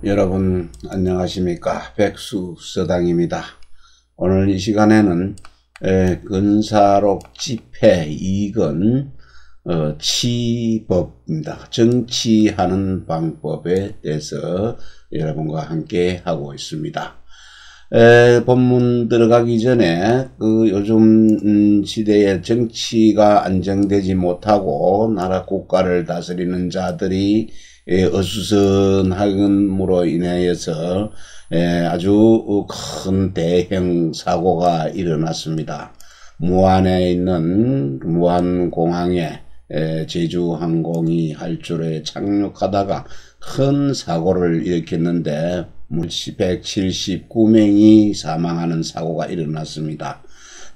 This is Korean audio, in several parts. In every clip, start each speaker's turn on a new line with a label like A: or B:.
A: 여러분 안녕하십니까. 백수서당입니다. 오늘 이 시간에는 근사록 집회 2권 치법입니다. 정치하는 방법에 대해서 여러분과 함께 하고 있습니다. 본문 들어가기 전에 요즘 시대에 정치가 안정되지 못하고 나라 국가를 다스리는 자들이 어수선함으로 인하여서 아주 큰 대형 사고가 일어났습니다. 무안에 있는 무안공항에 제주항공이 활주로에 착륙하다가 큰 사고를 일으켰는데 179명이 사망하는 사고가 일어났습니다.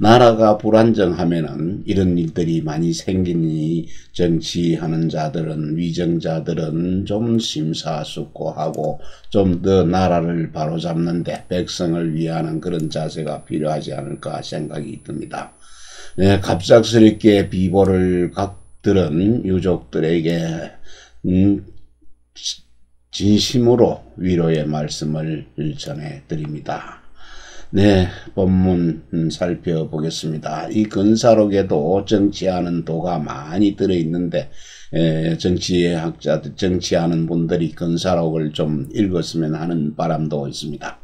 A: 나라가 불안정하면은 이런 일들이 많이 생기니 정치하는 자들은, 위정자들은 좀 심사숙고하고 좀 더 나라를 바로잡는데 백성을 위하는 그런 자세가 필요하지 않을까 생각이 듭니다. 갑작스럽게 비보를 각들은 유족들에게 진심으로 위로의 말씀을 전해드립니다. 본문 살펴보겠습니다. 이 근사록에도 정치하는 도가 많이 들어있는데 정치하는 분들이 근사록을 좀 읽었으면 하는 바람도 있습니다.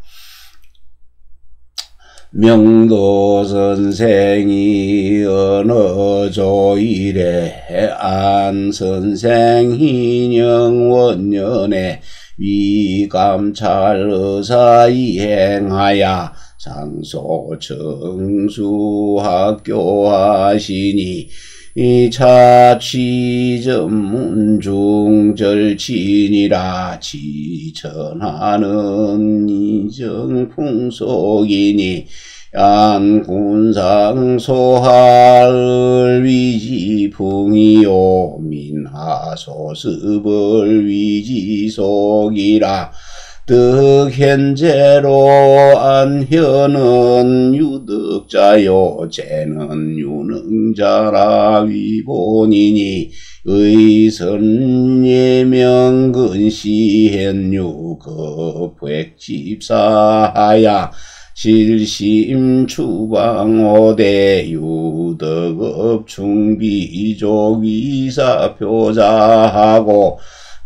A: 명도 선생이 어느 조일에 안 선생 희령 원년에 위감찰 의사 이행하야 상소 청수학교 하시니 차취 전문 중절친이라 지천하는 이정풍속이니 양군상 소하을 위지풍이요 민하소습을 위지속이라 득현재로 안현은 유득자요 쟤는 유능자라 위본이니 의선예명근시현유 급획집사하야 실심추방오대 유덕업 충비족 이사표자하고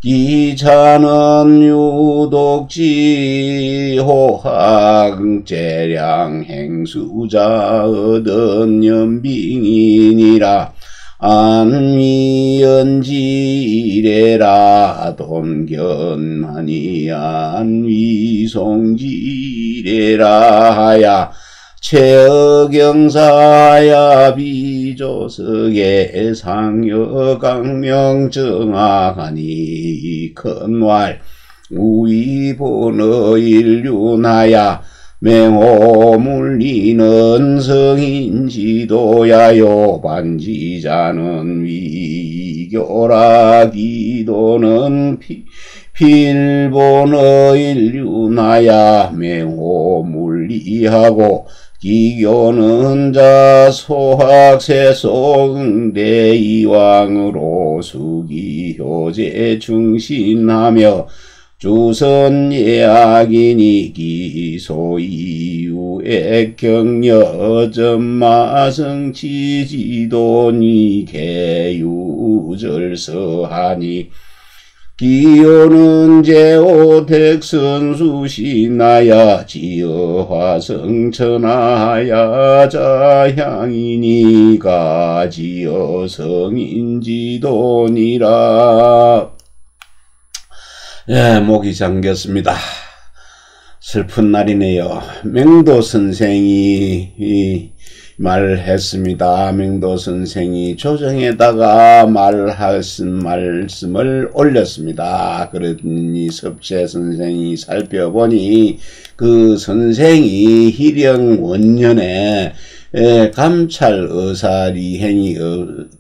A: 기차는 유독지 호학재량 행수자 얻은 연빙이니라 안위연지래라 돈견하니 안위송지래라 하야 최어경사야 비조석의 상여강명정하가니 큰왈 우위본어 인류나야 맹호물리는 성인지도야요 반지자는 위교라 기도는 필본어 인류나야 맹호물리하고 기교는 자 소학세송대 이왕으로 수기효제 충신하며 주선 예악이니 기소이유의 격려 전마성치지도니 개유절서하니 기요는 제오택선수시나야 지어화성천하야 자향이니가 지어성인지도니라. 목이 잠겼습니다. 슬픈 날이네요. 맹도 선생이 말했습니다. 맹도 선생이 조정에다가 말씀을 올렸습니다. 그러니 섭제 선생이 살펴보니 그 선생이 희령 원년에 감찰 의사리행이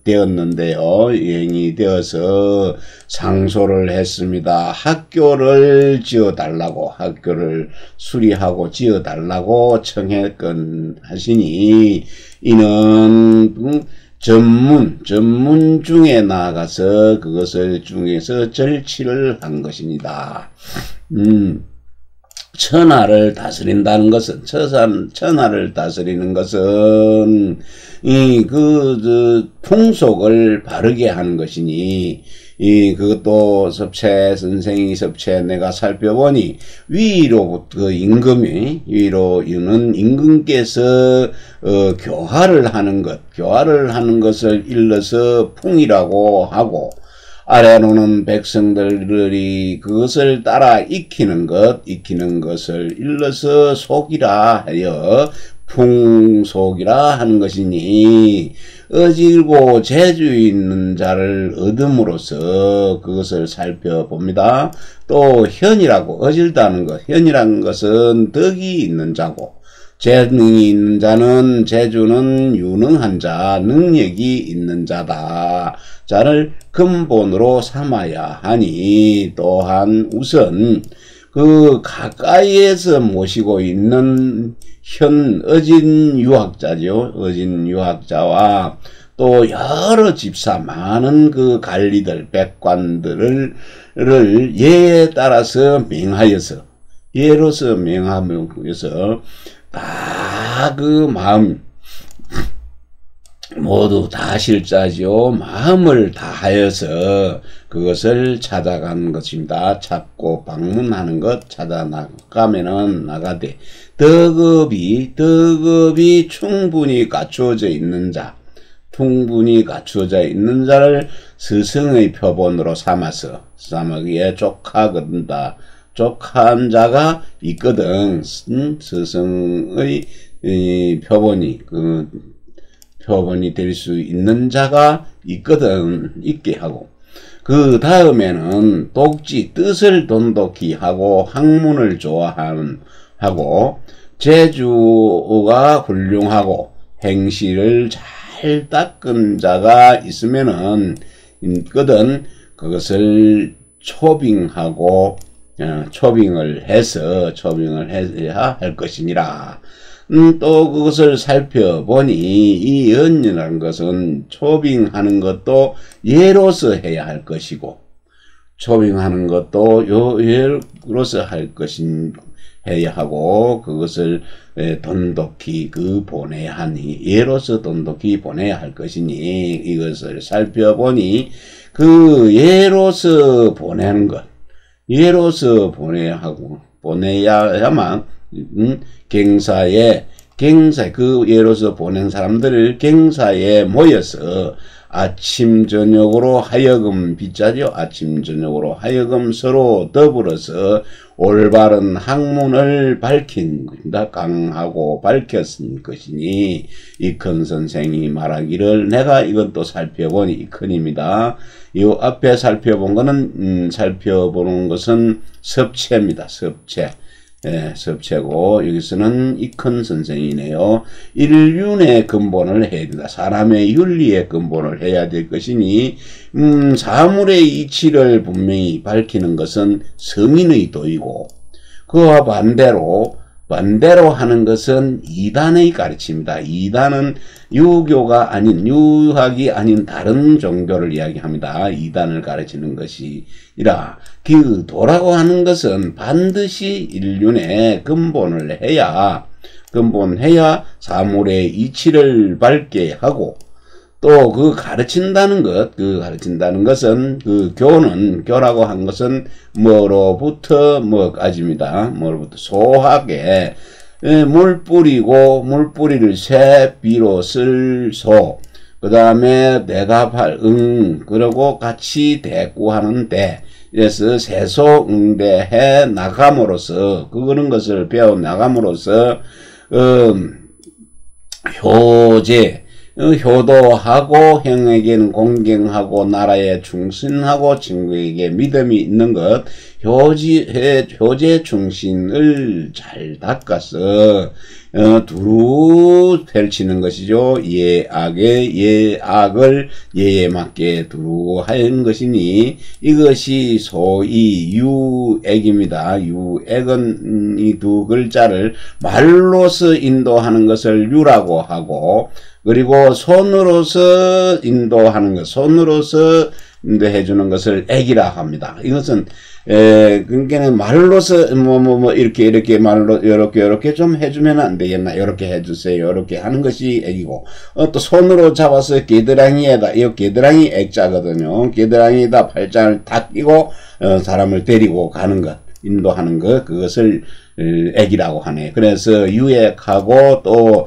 A: 되었는데요. 이행이 되어서 상소를 했습니다. 학교를 지어달라고, 학교를 수리하고 지어달라고 청했건 하시니 이는 전문 중에 나가서 그것을 중에서 절취를 한 것입니다. 천하를 다스린다는 것은, 천하를 다스리는 것은, 풍속을 바르게 하는 것이니, 그것도 선생이 내가 살펴보니, 위로부터 임금이, 위로는 임금께서, 교화를 하는 것을 일러서 풍이라고 하고, 아래로는 백성들이 그것을 따라 익히는 것을 일러서 속이라 하여 풍속이라 하는 것이니, 어질고 재주 있는 자를 얻음으로써 그것을 살펴봅니다. 또 어질다는 것, 현이라는 것은 덕이 있는 자고, 재능이 있는 자는, 재주는 유능한 자, 능력이 있는 자다. 자를 근본으로 삼아야 하니, 또한 우선 가까이에서 모시고 있는 어진 유학자와 또 여러 집사, 많은 관리들, 백관들을 예에 따라서 예로서 명하면서 다 마음, 모두 다 실자지요. 마음을 다하여서 그것을 찾아가는 것입니다. 찾고 방문하는 것, 찾아나가면은 나가되, 덕업이 충분히 갖추어져 있는 자를 스승의 표본으로 삼아기에 족한 자가 있거든. 스승의 표본이 될 수 있는 자가 있게 하고, 그 다음에는 뜻을 돈독히 하고, 학문을 하고, 재주가 훌륭하고, 행실을 잘 닦은 자가 있으면은, 그것을 초빙을 해야 할 것이니라. 또 그것을 살펴보니, 이 연이라는 것은 초빙하는 것도 예로서 해야 할 것이고, 초빙하는 것도 예로서 해야 하고, 그것을 돈독히 보내야 하니, 예로서 돈독히 보내야 할 것이니, 이것을 살펴보니, 예로서 보내는 것, 예로서 보내야만, 예로서 보낸 사람들을 갱사에 모여서 아침 저녁으로 하여금 서로 더불어서 올바른 학문을 강하고 밝혔은 것이니, 이큰 선생이 말하기를, 내가 이것도 살펴보니 이큰입니다. 이 앞에 살펴보는 것은 섭체입니다. 섭체고, 여기서는 이큰 선생이네요. 인륜의 근본을 해야 된다. 사람의 윤리의 근본을 해야 될 것이니, 사물의 이치를 분명히 밝히는 것은 성인의 도이고, 그와 반대로 하는 것은 이단의 가르침입니다. 이단은 유학이 아닌 다른 종교를 이야기합니다. 이단을 가르치는 것이라, 도라고 하는 것은 반드시 인륜의 근본을 해야 사물의 이치를 밝게 하고, 또 가르친다는 것은 교라고 한 것은 뭐로부터 뭐까지입니다. 소하게 물 뿌리를 새 비로 쓸 소, 그 다음에 내가 그러고 같이 대꾸하는 대, 그래서 세소응대해 나감으로써, 그런 것을 배워 나감으로써 효도하고, 형에게는 공경하고, 나라에 충신하고, 친구에게 믿음이 있는 것, 효제 충신을 잘 닦아서 두루 펼치는 것이죠. 예악을 예에 맞게 두루 하는 것이니, 이것이 소위 유액입니다. 유액은 이 두 글자를 말로서 인도하는 것을 유라고 하고, 그리고 손으로서 인도하는 것, 손으로서 인도해 주는 것을 액이라 합니다. 이것은 그러니까 말로서 이렇게 말로 요렇게 좀 해주면 안 되겠나, 요렇게 해주세요, 요렇게 하는 것이 액이고, 또 손으로 잡아서 겨드랑이에다, 이 겨드랑이 액자거든요. 겨드랑이에다 팔짱을 탁 끼고 사람을 데리고 가는 것, 인도하는 것, 그것을 액이라고 하네. 그래서 유액하고 또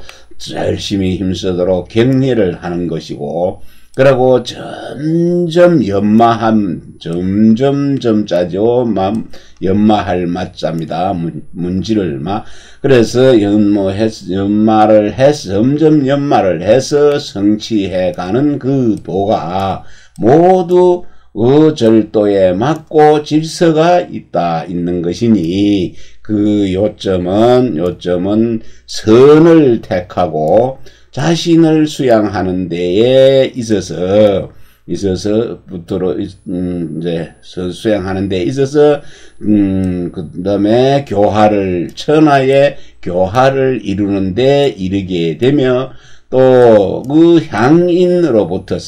A: 열심히 힘쓰도록 격려를 하는 것이고, 그리고 점점 점자죠. 연마할 마자입니다. 문지를 마. 그래서 점점 연마를 해서 성취해가는 그 도가 모두 절도에 맞고 질서가 있는 것이니, 그 요점은 선을 택하고 자신을 수양하는 데에 있어서부터로 이제 수양하는 데에 있어서 그 다음에 천하의 교화를 이루는 데 이르게 되며, 또 그 향인으로부터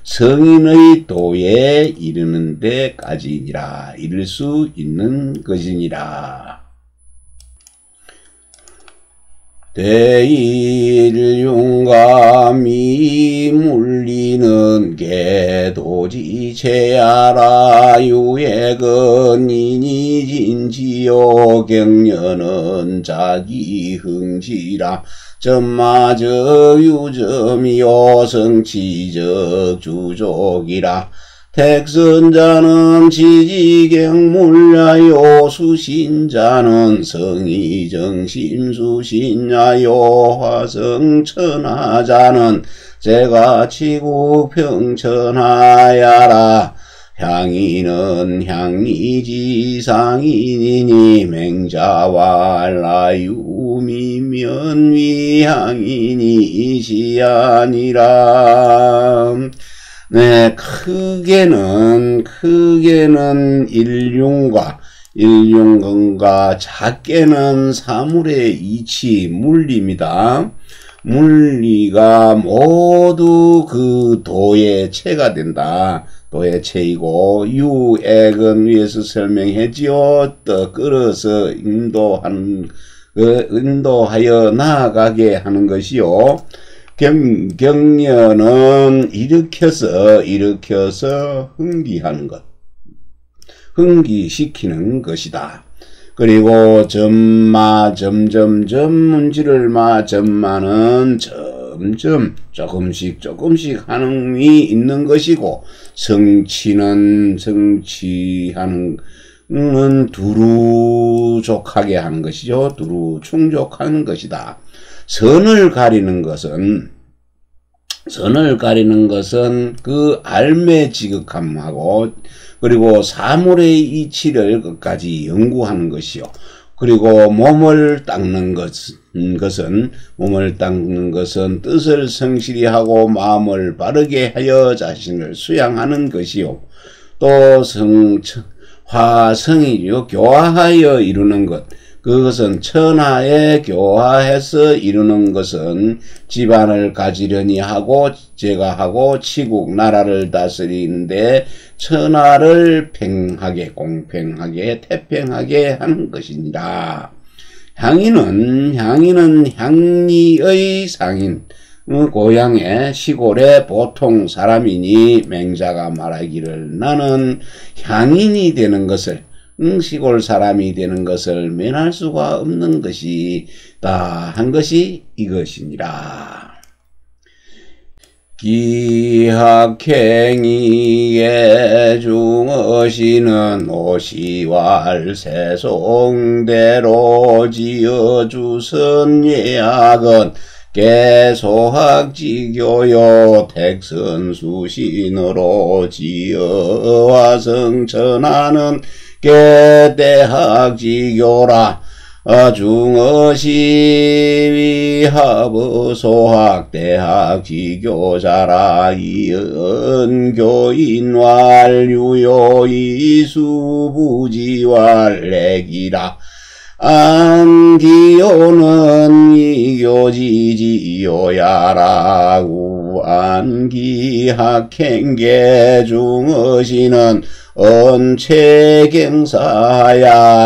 A: 성인의 도에 이르는 데까지니라, 이를 수 있는 것이니라. 대일융감이 물리는 개도지체하라. 유액은 인이진지요. 격려는 자기흥지라. 점마적 유점이요. 성취적 주족이라. 택선자는 지지경물야요. 수신자는 성의정심수신야요. 화성천하자는 제가치국평천하야라. 향인은 향이지상인이니 맹자왈라유미면위 향인이 시아니라. 네, 크게는 일륜근과 작게는 사물의 이치, 물리입니다. 물리가 모두 그 도의 체가 된다. 도의 체이고, 유액은 위에서 설명했지요. 또 끌어서 인도하여 나아가게 하는 것이요. 격려는 일으켜서 흥기하는 것, 흥기시키는 것이다. 그리고 점점 문지를 점마는 점점 조금씩 하는이 있는 것이고, 성취하는 두루족하게 하는 것이죠. 두루 충족하는 것이다. 선을 가리는 것은 그 알매 지극함하고, 그리고 사물의 이치를 끝까지 연구하는 것이요. 그리고 몸을 닦는 것은 뜻을 성실히 하고 마음을 바르게 하여 자신을 수양하는 것이요. 또 화성이요. 교화하여 이루는 것. 그것은 천하에 교화해서 이루는 것은 집안을 가지려니 하고 제가하고 치국 나라를 다스리는데 천하를 공평하게 태평하게 하는 것이니라. 향인은 향리의 상인, 고향의 시골의 보통 사람이니 맹자가 말하기를 나는 향인이 되는 것을, 시골 사람이 되는 것을 면할 수가 없는 것이다 한 것이 이것이니라. 기학행위의 중어시는 오시왈 세송대로 지어주선 예학은 개소학지교요. 택선수신으로 지어화성천하는 개대학지교라. 중어시위하부소학 대학지교자라. 이은교인왈유요이수부지왈렉이라. 안기요는 이교지지요야라. 무안기학행계 중어시는 언체경사야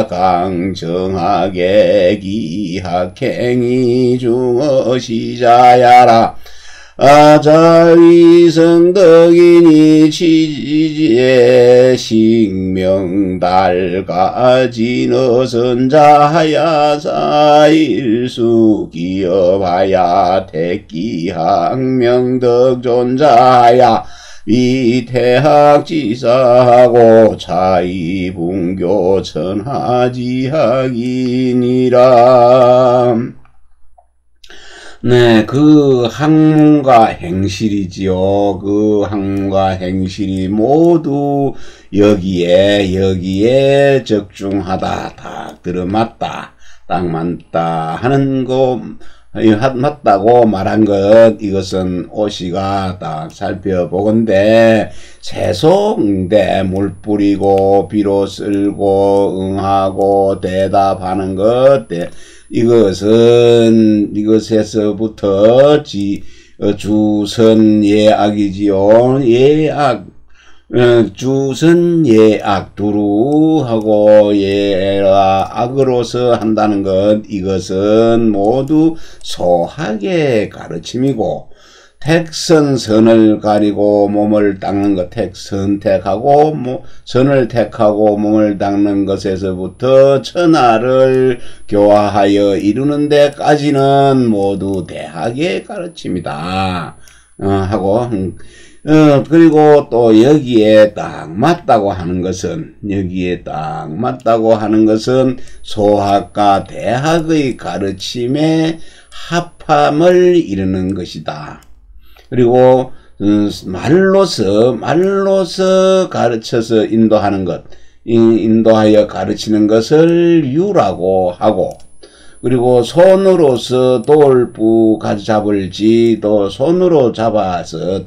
A: 강정하게 기학행이 중어시자야라. 아자위성덕이니 치지에 식명달가진어선자야 사일수 기업하야 택기학명덕존자야 위태학지사하고 차이분교 천하지학이니라. 네, 그 학문과 행실이지요. 그 학문과 행실이 모두 여기에 적중하다, 딱 들어맞다, 딱 맞다 하는 거, 맞다고 말한 것, 이것은 오시가 딱 살펴보건대, 세속응대 물 뿌리고, 비로 쓸고, 응하고, 대답하는 것, 이것에서부터 주선 예악이지요. 예악, 주선 예악, 두루하고 예악으로서 한다는 것, 이것은 모두 소학의 가르침이고, 택선선을 가리고 몸을 닦는 것, 택선택하고 선을 택하고 몸을 닦는 것에서부터 천하를 교화하여 이루는 데까지는 모두 대학의 가르침이다. 하고 그리고 또 여기에 딱 맞다고 하는 것은 소학과 대학의 가르침의 합함을 이루는 것이다. 그리고 말로서 가르쳐서 인도하는 것, 인도하여 가르치는 것을 유라고 하고, 그리고 손으로서 돕고 잡을지 또 손으로 잡아서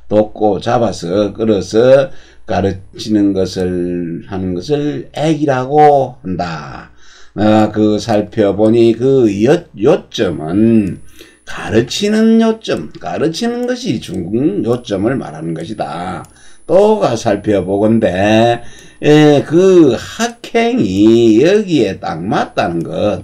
A: 돕고 잡아서 끌어서 가르치는 것을 하는 것을 액이라고 한다. 그 살펴보니 그 요점은 가르치는 것이 중국 요점을 말하는 것이다. 또가 살펴보건대, 그 학행이 여기에 딱 맞다는 것,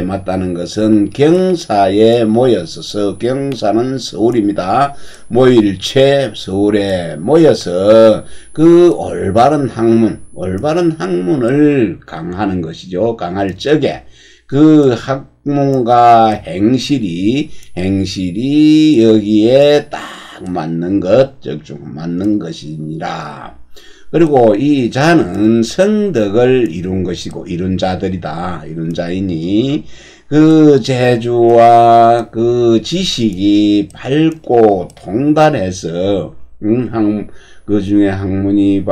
A: 맞다는 것은 경사에 모여서, 경사는 서울입니다. 모일체 서울에 모여서 그 올바른 학문을 강하는 것이죠. 강할 적에 그 학문과 행실이 여기에 딱 맞는 것이니라. 그리고 이 자는 성덕을 이룬 것이고, 이룬 자들이다. 이룬 자이니, 그 재주와 그 지식이 밝고 통달해서, 그 중에 학문이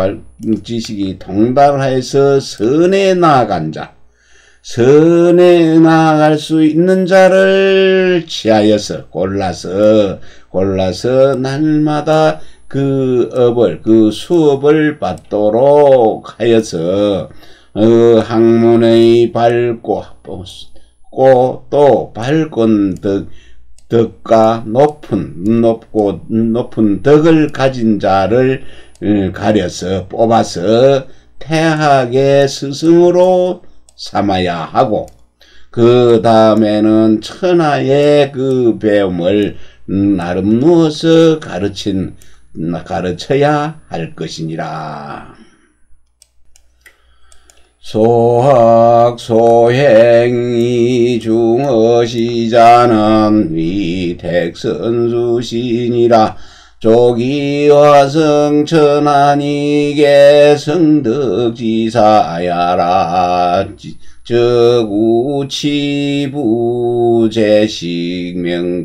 A: 지식이 통달해서 선에 나아간 자, 선에 나아갈 수 있는 자를 취하여서 골라서 날마다 그 수업을 받도록 하여서 학문의 밝고 또 밝은 덕과 높은 덕을 가진 자를 가려서 뽑아서 태학의 스승으로 삼아야 하고, 그 다음에는 천하의 그 배움을 나름 누워서 가르쳐야 할 것이니라. 소학 소행이 중어시자는 위택선수시니라. 조기화성 천안이계 성덕지사야라. 적우치부 제식명달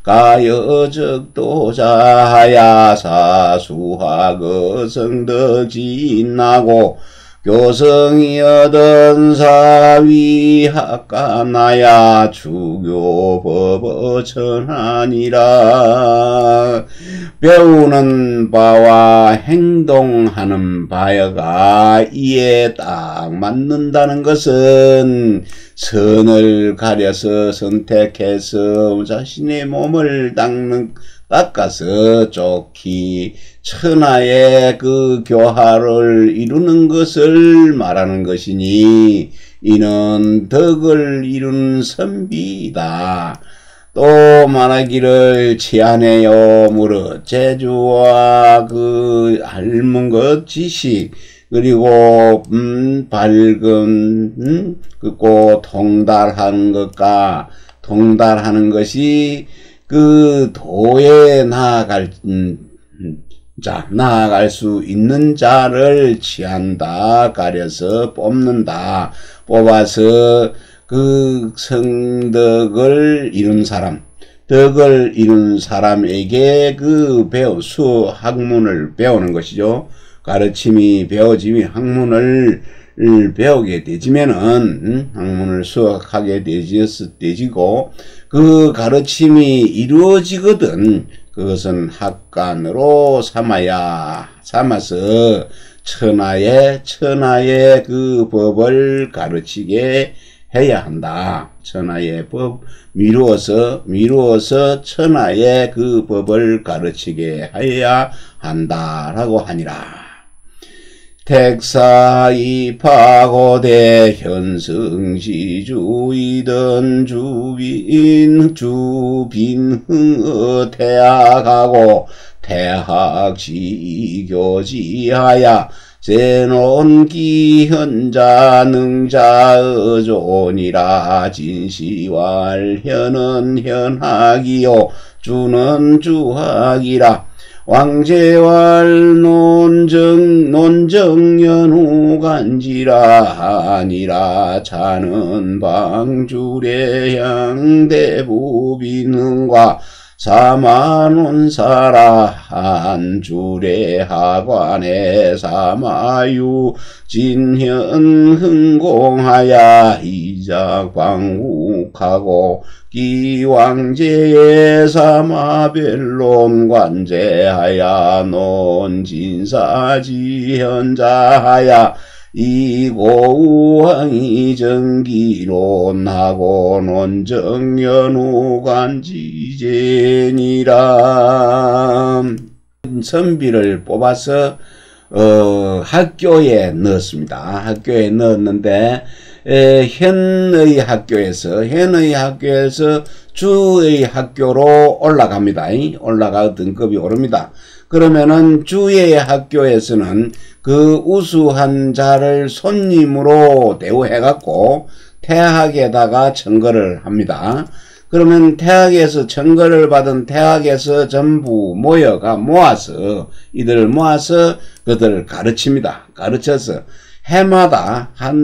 A: 가여적도자야 사수하거 성덕지인나고 교성이여든 사위학가나야 주교법어천하니라. 배우는 바와 행동하는 바가 이에 딱 맞는다는 것은 선을 가려서 선택해서 자신의 몸을 닦아서 좋기 천하의 그 교화를 이루는 것을 말하는 것이니 이는 덕을 이루는 선비이다. 또 말하기를 치안해요 무릇 재주와 그 닮은 것 지식 그리고 밝은 그리고 통달하는 것과 통달하는 것이 그 도에 나아갈 나아갈 수 있는 자를 취한다. 가려서 뽑는다. 뽑아서 그 성덕을 이룬 사람, 덕을 이룬 사람에게 그 학문을 배우는 것이죠. 가르침이 배워지면 학문을 배우게 되지면은 학문을 수학하게 되지고 그 가르침이 이루어지거든. 그것은 학관으로 삼아서 천하의 그 법을 가르치게 해야 한다. 천하의 법 미루어서 천하의 그 법을 가르치게 해야 한다라고 하니라. 택사이파고대 현승시주이던 주빈흥 태학하고 태학지교지하야 제논기현자 능자의존이라. 진시왈현은 현학이요 주는 주학이라. 왕제왈 논정연후간지라 하니라. 자는 방주례향 대부빈흥과 사마논사라. 한주례하관에 사마유 진현흥공하야. 이작방국하고 기왕제의 사마벨론 관제하야. 논진사지현자하야. 이고우왕이 정기론하고 논정연후관지제니라. 선비를 뽑아서 학교에 넣었습니다. 학교에 넣었는데 현의 학교에서 주의 학교로 올라갑니다. 올라가 등급이 오릅니다. 그러면은 주의 학교에서는 그 우수한 자를 손님으로 대우해갖고 태학에다가 청거를 합니다. 그러면 태학에서 청거를 받은 태학에서 전부 모아서 이들을 모아서 그들을 가르칩니다. 가르쳐서 한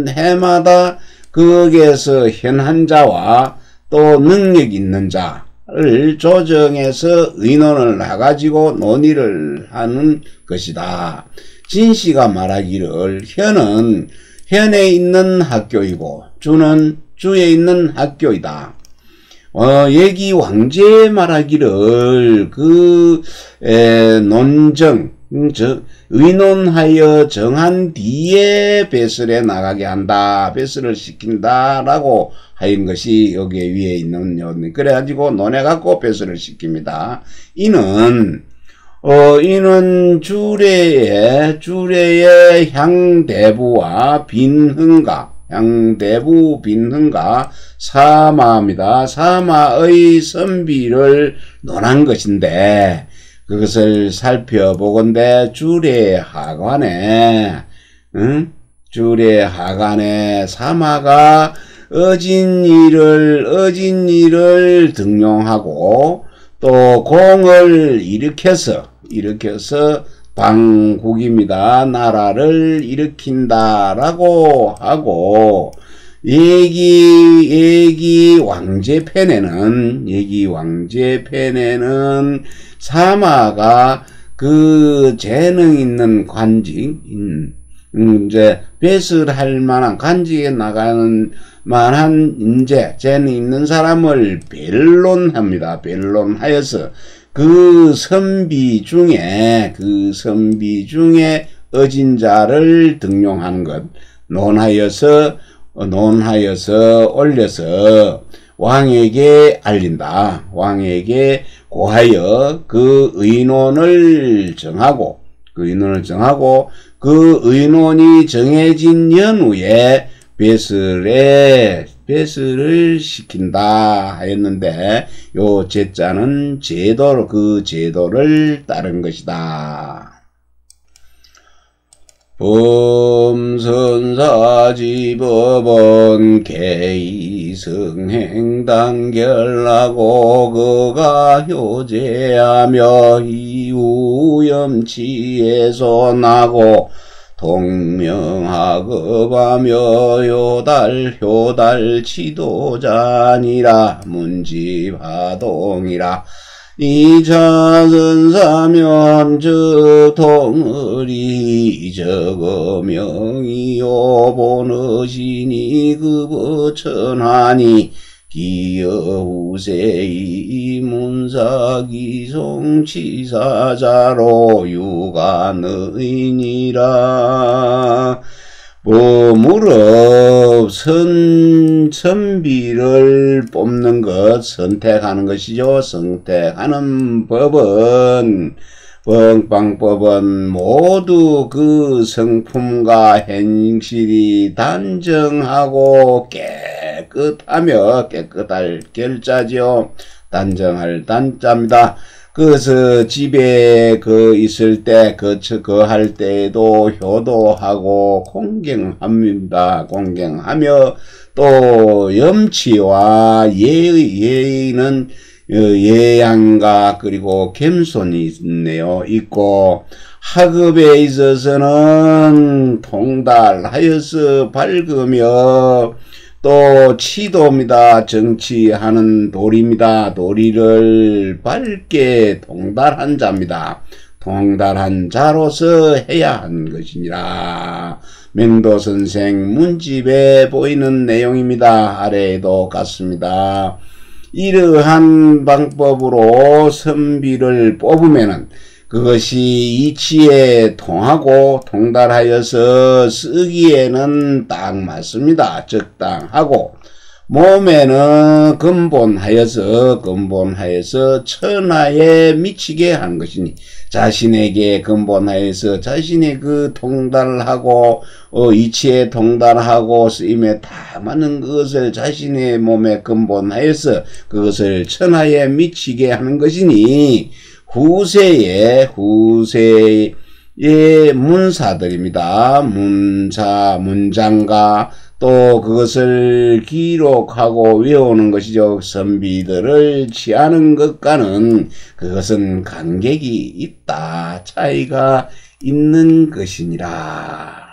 A: 해마다 거기에서 현한 자와 또 능력 있는 자를 조정해서 의논을 해가지고 논의를 하는 것이다. 진시가 말하기를 현은 현에 있는 학교이고 주는 주에 있는 학교이다. 얘기 왕제 말하기를 의논하여 정한 뒤에 배설에 나가게 한다. 배설을 시킨다라고 하는 것이 여기 위에 있는 그래가지고 논해갖고 배설을 시킵니다. 이는 주례의 향대부와 빈흥가 사마입니다. 사마의 선비를 논한 것인데 그것을 살펴보건대 주례하관에 사마가 어진 일을 등용하고 또 공을 일으켜서 방국입니다. 나라를 일으킨다라고 하고 얘기 왕제편에는 사마가 그 재능 있는 관직 이제 배설할 만한 간직에 나가는 만한 인재 재능 있는 사람을 변론합니다. 변론하여서 그 선비 중에 어진 자를 등용하는 것 논하여서 올려서 왕에게 알린다. 왕에게 고하여 그 의논을 정하고 그 의논이 정해진 연후에 배설을 시킨다 하였는데 요 제자는 그 제도를 따른 것이다. 범선사지법원 개의승행단결하고 그가 효제하며 이우염치에서 나고 동명하급하며 효달 지도자니라 문지화동이라 이차선사면 적동을이 적어명이요 보너시니 급어천하니 기여후세이 문사기송치사자로 유관의니라. 무릎 선비를 뽑는 것, 선택하는 것이죠. 선택하는 법은 법방법은 모두 그 성품과 행실이 단정하고 깨끗할 결자죠. 단정할 단자입니다. 그래서 집에 있을 때, 할 때에도 효도하고 공경합니다. 공경하며 또 염치와 예의는 예양과 그리고 겸손이 있고 학업에 있어서는 통달하여서 밝으며 또 치도입니다. 정치하는 도리입니다. 도리를 밝게 통달한 자입니다. 통달한 자로서 해야 한 것이니라. 맹도선생 문집에 보이는 내용입니다. 아래에도 같습니다. 이러한 방법으로 선비를 뽑으면은 그것이 이치에 통하고 통달하여서 쓰기에는 딱 맞습니다. 적당하고 몸에는 근본하여서 천하에 미치게 한 것이니 자신에게 근본하여서 자신의 그 통달하고 이치에 통달하고 쓰임에 다 맞는 그것을 자신의 몸에 근본하여서 그것을 천하에 미치게 하는 것이니 후세의 문사들입니다. 문장가 또 그것을 기록하고 외우는 것이죠. 선비들을 취하는 것과는 그것은 간격이 있다. 차이가 있는 것이니라.